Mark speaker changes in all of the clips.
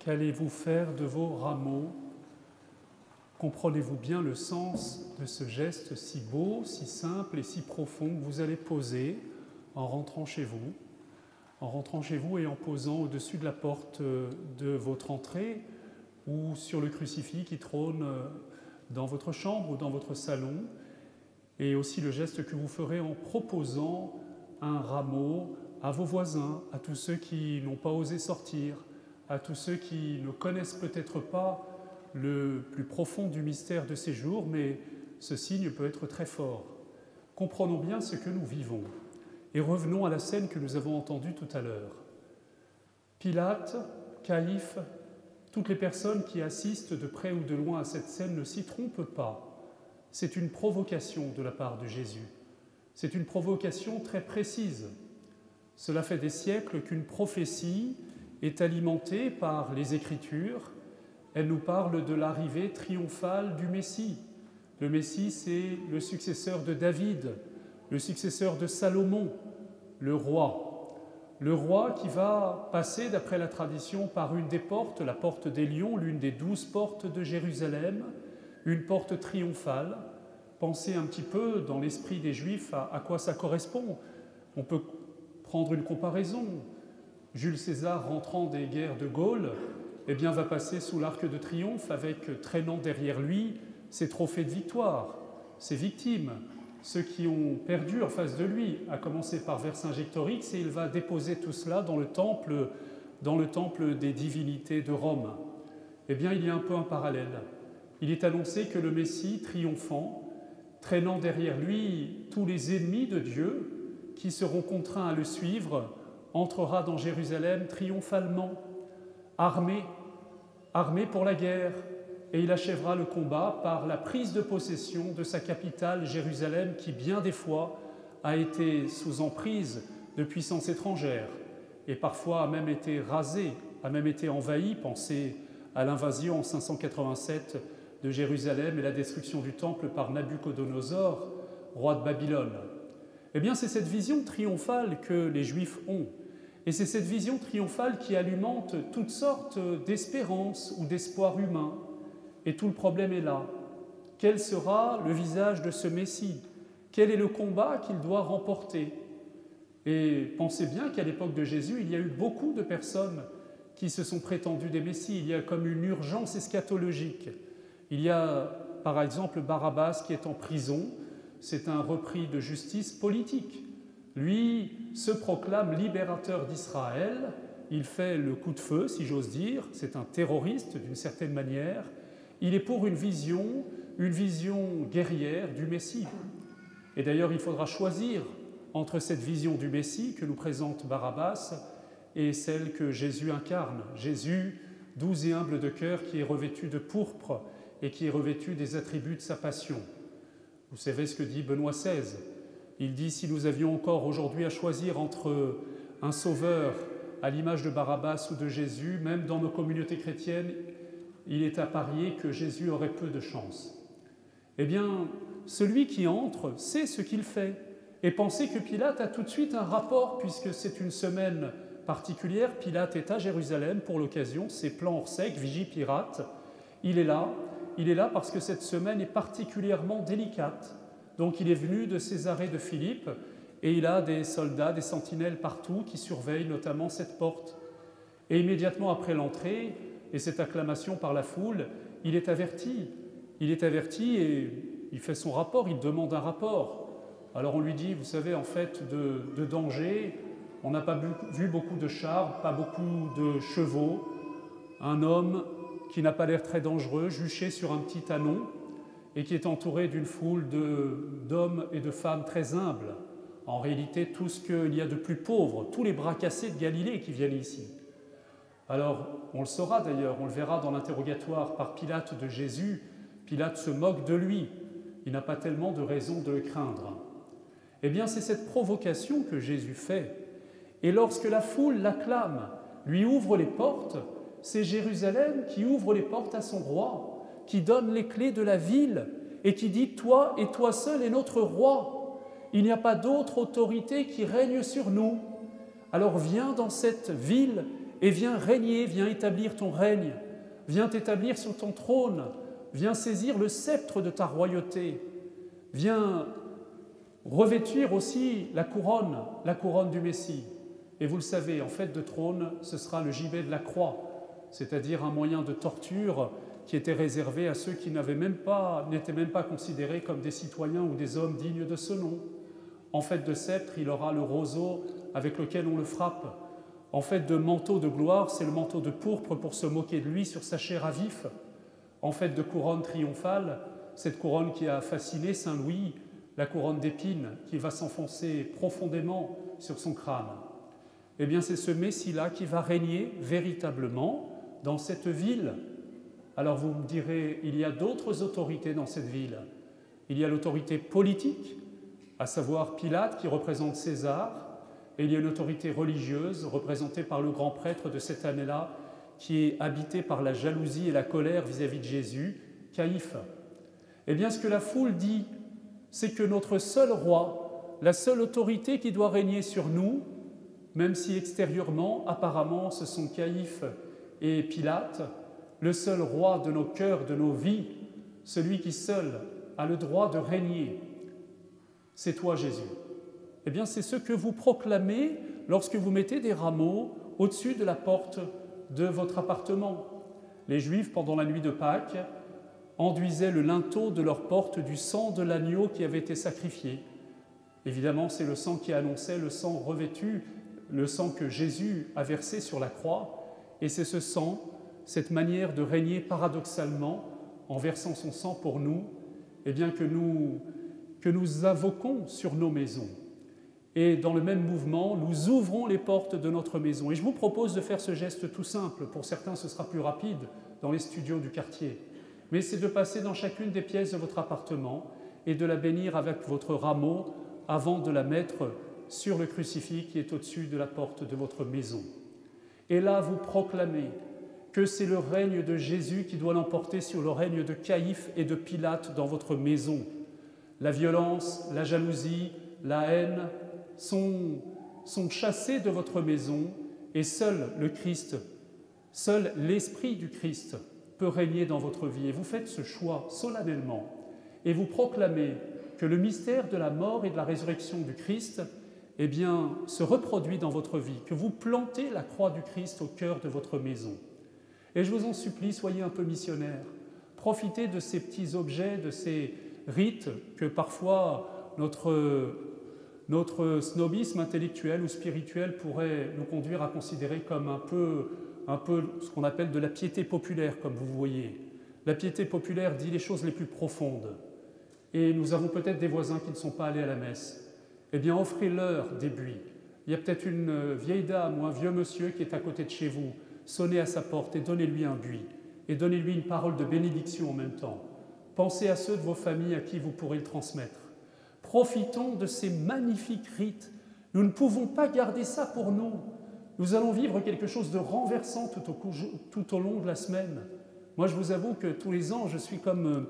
Speaker 1: Qu'allez-vous faire de vos rameaux? Comprenez-vous bien le sens de ce geste si beau, si simple et si profond que vous allez poser en rentrant chez vous et en posant au-dessus de la porte de votre entrée ou sur le crucifix qui trône dans votre chambre ou dans votre salon, et aussi le geste que vous ferez en proposant un rameau à vos voisins, à tous ceux qui n'ont pas osé sortir, à tous ceux qui ne connaissent peut-être pas le plus profond du mystère de ces jours, mais ce signe peut être très fort. Comprenons bien ce que nous vivons et revenons à la scène que nous avons entendue tout à l'heure. Pilate, Caïphe, toutes les personnes qui assistent de près ou de loin à cette scène ne s'y trompent pas. C'est une provocation de la part de Jésus. C'est une provocation très précise. Cela fait des siècles qu'une prophétie est alimentée par les Écritures. Elle nous parle de l'arrivée triomphale du Messie. Le Messie, c'est le successeur de David, le successeur de Salomon, le roi. Le roi qui va passer, d'après la tradition, par une des portes, la porte des Lions, l'une des 12 portes de Jérusalem, une porte triomphale. Pensez un petit peu dans l'esprit des Juifs à quoi ça correspond. On peut prendre une comparaison. Jules César, rentrant des guerres de Gaulle, va passer sous l'arc de triomphe avec, traînant derrière lui, ses trophées de victoire, ses victimes, ceux qui ont perdu en face de lui, à commencer par Vercingétorix, et il va déposer tout cela dans le temple des divinités de Rome. Il y a un peu un parallèle. Il est annoncé que le Messie, triomphant, traînant derrière lui tous les ennemis de Dieu, qui seront contraints à le suivre, entrera dans Jérusalem triomphalement, armé pour la guerre, et il achèvera le combat par la prise de possession de sa capitale, Jérusalem, qui bien des fois a été sous emprise de puissances étrangères, et parfois a même été rasée, a même été envahie. Pensez à l'invasion en 587 de Jérusalem et la destruction du temple par Nabuchodonosor, roi de Babylone. C'est cette vision triomphale que les Juifs ont. Et c'est cette vision triomphale qui alimente toutes sortes d'espérances ou d'espoirs humains. Et tout le problème est là. Quel sera le visage de ce Messie? Quel est le combat qu'il doit remporter? Et pensez bien qu'à l'époque de Jésus, il y a eu beaucoup de personnes qui se sont prétendues des Messies. Il y a comme une urgence eschatologique. Il y a par exemple Barabbas qui est en prison. C'est un repris de justice politique. Lui se proclame libérateur d'Israël, il fait le coup de feu, si j'ose dire, c'est un terroriste d'une certaine manière, il est pour une vision guerrière du Messie. Et d'ailleurs, il faudra choisir entre cette vision du Messie que nous présente Barabbas et celle que Jésus incarne. Jésus, doux et humble de cœur, qui est revêtu de pourpre et qui est revêtu des attributs de sa passion. Vous savez ce que dit Benoît XVI. Il dit « Si nous avions encore aujourd'hui à choisir entre un sauveur à l'image de Barabbas ou de Jésus, même dans nos communautés chrétiennes, il est à parier que Jésus aurait peu de chance. » Celui qui entre sait ce qu'il fait. Et pensez que Pilate a tout de suite un rapport, puisque c'est une semaine particulière. Pilate est à Jérusalem pour l'occasion, c'est plan hors sec, vigie pirate. Il est là parce que cette semaine est particulièrement délicate. Donc il est venu de Césarée de Philippe et il a des soldats, des sentinelles partout qui surveillent notamment cette porte. Et immédiatement après l'entrée et cette acclamation par la foule, il est averti. Il est averti et il fait son rapport, il demande un rapport. Alors on lui dit, vous savez, en fait, de danger, on n'a pas vu beaucoup de chars, pas beaucoup de chevaux. Un homme qui n'a pas l'air très dangereux, juché sur un petit ânon, et qui est entouré d'une foule d'hommes et de femmes très humbles. En réalité, tout ce qu'il y a de plus pauvre, tous les bras cassés de Galilée qui viennent ici. Alors, on le saura d'ailleurs, on le verra dans l'interrogatoire par Pilate de Jésus. Pilate se moque de lui. Il n'a pas tellement de raison de le craindre. C'est cette provocation que Jésus fait. Et lorsque la foule l'acclame, lui ouvre les portes, c'est Jérusalem qui ouvre les portes à son roi, qui donne les clés de la ville et qui dit « Toi et toi seul est notre roi. Il n'y a pas d'autre autorité qui règne sur nous. Alors viens dans cette ville et viens régner, viens établir ton règne, viens t'établir sur ton trône, viens saisir le sceptre de ta royauté, viens revêtir aussi la couronne du Messie. Et vous le savez, en fait de trône, ce sera le gibet de la croix, c'est-à-dire un moyen de torture qui était réservé à ceux qui n'étaient même pas considérés comme des citoyens ou des hommes dignes de ce nom. En fait de sceptre, il aura le roseau avec lequel on le frappe. En fait de manteau de gloire, c'est le manteau de pourpre pour se moquer de lui sur sa chair à vif. En fait de couronne triomphale, cette couronne qui a fasciné Saint Louis, la couronne d'épines qui va s'enfoncer profondément sur son crâne. Eh bien, c'est ce Messie-là qui va régner véritablement dans cette ville. Alors vous me direz, il y a d'autres autorités dans cette ville. Il y a l'autorité politique, à savoir Pilate qui représente César, et il y a une autorité religieuse représentée par le grand prêtre de cette année-là, qui est habité par la jalousie et la colère vis-à-vis de Jésus, Caïphe. Eh bien, ce que la foule dit, c'est que notre seul roi, la seule autorité qui doit régner sur nous, même si extérieurement, apparemment, ce sont Caïphe et Pilate, le seul roi de nos cœurs, de nos vies, celui qui seul a le droit de régner, c'est toi, Jésus. Eh bien, c'est ce que vous proclamez lorsque vous mettez des rameaux au-dessus de la porte de votre appartement. Les Juifs, pendant la nuit de Pâques, enduisaient le linteau de leur porte du sang de l'agneau qui avait été sacrifié. Évidemment, c'est le sang qui annonçait le sang revêtu, le sang que Jésus a versé sur la croix, et c'est ce sang, cette manière de régner paradoxalement en versant son sang pour nous, eh bien que nous invoquons sur nos maisons. Et dans le même mouvement, nous ouvrons les portes de notre maison. Et je vous propose de faire ce geste tout simple. Pour certains, ce sera plus rapide dans les studios du quartier. Mais c'est de passer dans chacune des pièces de votre appartement et de la bénir avec votre rameau avant de la mettre sur le crucifix qui est au-dessus de la porte de votre maison. Et là, vous proclamez que c'est le règne de Jésus qui doit l'emporter sur le règne de Caïphe et de Pilate dans votre maison. La violence, la jalousie, la haine sont chassés de votre maison et seul le Christ, seul l'Esprit du Christ peut régner dans votre vie. Et vous faites ce choix solennellement et vous proclamez que le mystère de la mort et de la résurrection du Christ eh bien, se reproduit dans votre vie, que vous plantez la croix du Christ au cœur de votre maison. Et je vous en supplie, soyez un peu missionnaires. Profitez de ces petits objets, de ces rites que parfois notre snobisme intellectuel ou spirituel pourrait nous conduire à considérer comme un peu ce qu'on appelle de la piété populaire, comme vous voyez. La piété populaire dit les choses les plus profondes. Et nous avons peut-être des voisins qui ne sont pas allés à la messe. Eh bien, offrez-leur des buis. Il y a peut-être une vieille dame ou un vieux monsieur qui est à côté de chez vous. Sonnez à sa porte et donnez-lui un buis. Et donnez-lui une parole de bénédiction en même temps. Pensez à ceux de vos familles à qui vous pourrez le transmettre. Profitons de ces magnifiques rites. Nous ne pouvons pas garder ça pour nous. Nous allons vivre quelque chose de renversant tout au long de la semaine. Moi, je vous avoue que tous les ans, je suis comme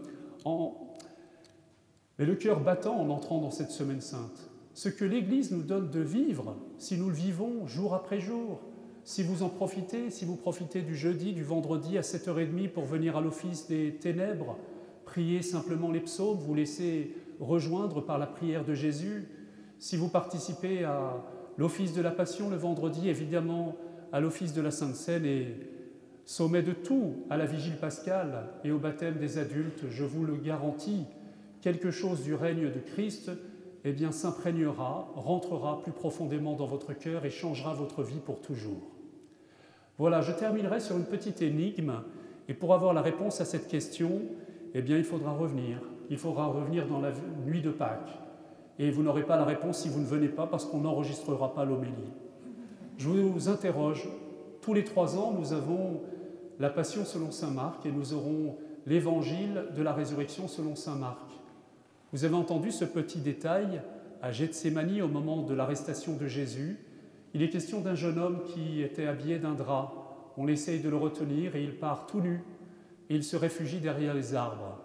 Speaker 1: mais le cœur battant en entrant dans cette semaine sainte. Ce que l'Église nous donne de vivre, si nous le vivons jour après jour, si vous en profitez, si vous profitez du jeudi, du vendredi à 7h30 pour venir à l'office des ténèbres, prier simplement les psaumes, vous laisser rejoindre par la prière de Jésus, si vous participez à l'office de la Passion le vendredi, évidemment à l'office de la Sainte Seine et sommet de tout à la Vigile pascale et au baptême des adultes, je vous le garantis, quelque chose du règne de Christ eh bien, s'imprégnera, rentrera plus profondément dans votre cœur et changera votre vie pour toujours. Voilà, je terminerai sur une petite énigme, et pour avoir la réponse à cette question, eh bien, il faudra revenir. Il faudra revenir dans la nuit de Pâques. Et vous n'aurez pas la réponse si vous ne venez pas, parce qu'on n'enregistrera pas l'homélie. Je vous interroge. Tous les 3 ans, nous avons la Passion selon saint Marc, et nous aurons l'Évangile de la résurrection selon saint Marc. Vous avez entendu ce petit détail à Gethsémani au moment de l'arrestation de Jésus. Il est question d'un jeune homme qui était habillé d'un drap. On essaye de le retenir et il part tout nu et il se réfugie derrière les arbres.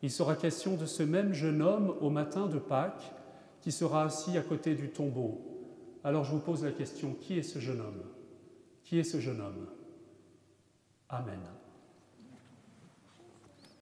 Speaker 1: Il sera question de ce même jeune homme au matin de Pâques qui sera assis à côté du tombeau. Alors je vous pose la question, qui est ce jeune homme ? Qui est ce jeune homme? Amen.